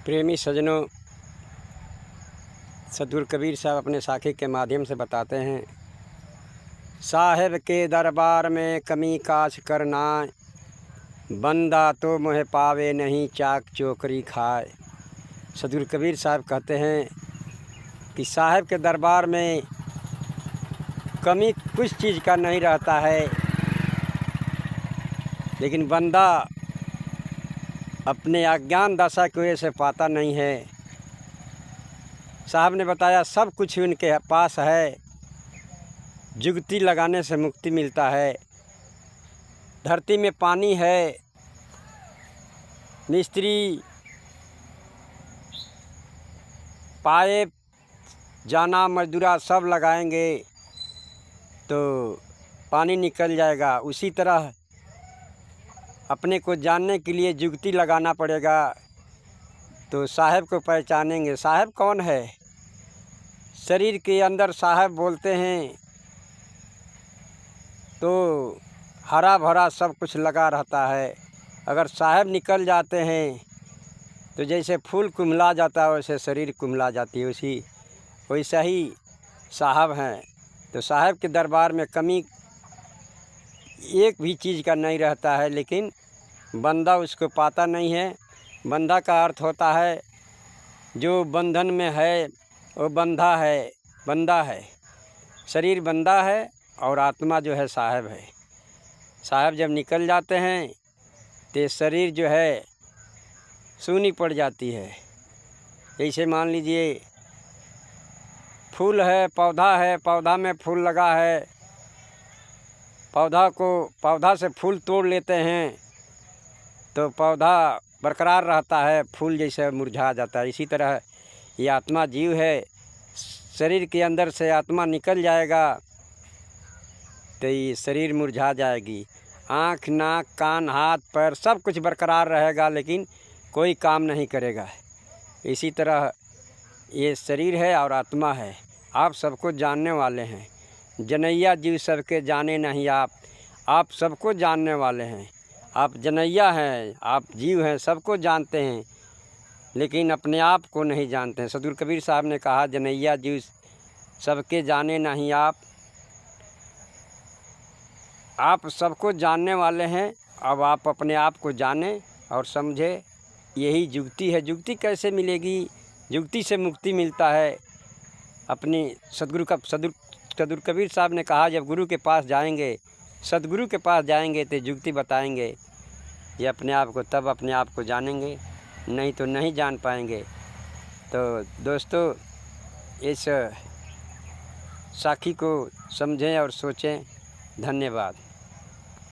प्रेमी सज्जनों, सद्गुरु कबीर साहब अपने साखी के माध्यम से बताते हैं, साहेब के दरबार में कमी काछ करना, बंदा तो मोह पावे नहीं चाक चोकरी खाए। सद्गुरु कबीर साहब कहते हैं कि साहेब के दरबार में कमी कुछ चीज़ का नहीं रहता है, लेकिन बंदा अपने अज्ञान दशा की वजह से पाता नहीं है। साहब ने बताया सब कुछ उनके पास है, जुगती लगाने से मुक्ति मिलता है। धरती में पानी है, मिस्त्री पाइप जाना मजदूरा सब लगाएंगे तो पानी निकल जाएगा। उसी तरह अपने को जानने के लिए जुगती लगाना पड़ेगा तो साहेब को पहचानेंगे। साहेब कौन है? शरीर के अंदर साहेब बोलते हैं तो हरा भरा सब कुछ लगा रहता है। अगर साहेब निकल जाते हैं तो जैसे फूल कुम्हला जाता है वैसे शरीर कुम्हला जाती है, वैसा ही साहब हैं। तो साहेब के दरबार में कमी एक भी चीज़ का नहीं रहता है, लेकिन बंदा उसको पाता नहीं है। बंदा का अर्थ होता है जो बंधन में है वो बंधा है, शरीर बंदा है और आत्मा जो है साहेब है। साहेब जब निकल जाते हैं तो शरीर जो है सूनी पड़ जाती है। जैसे मान लीजिए फूल है, पौधा में फूल लगा है, पौधा से फूल तोड़ लेते हैं तो पौधा बरकरार रहता है, फूल जैसे मुरझा जाता है। इसी तरह ये आत्मा जीव है, शरीर के अंदर से आत्मा निकल जाएगा तो ये शरीर मुरझा जाएगी। आँख, नाक, कान, हाथ, पैर सब कुछ बरकरार रहेगा, लेकिन कोई काम नहीं करेगा। इसी तरह ये शरीर है और आत्मा है। आप सबको जानने वाले हैं। जनैया जीव सबके जाने नहीं आप सबको जानने वाले हैं। आप जनैया हैं, आप जीव हैं, सबको जानते हैं, लेकिन अपने आप को नहीं जानते हैं। सद्गुरु कबीर साहब ने कहा, जनैया जीव सबके जाने नहीं आप सबको जानने वाले हैं। अब आप अपने आप को जाने और समझे, यही जुगती है। जुगती कैसे मिलेगी? जुगती से मुक्ति मिलता है। अपनी सद्गुरु कबीर साहब ने कहा, जब गुरु के पास जाएंगे, सद्गुरु के पास जाएंगे तो जुगती बताएंगे। ये अपने आप को तब अपने आप को जानेंगे, नहीं तो नहीं जान पाएंगे। तो दोस्तों, इस साखी को समझें और सोचें। धन्यवाद।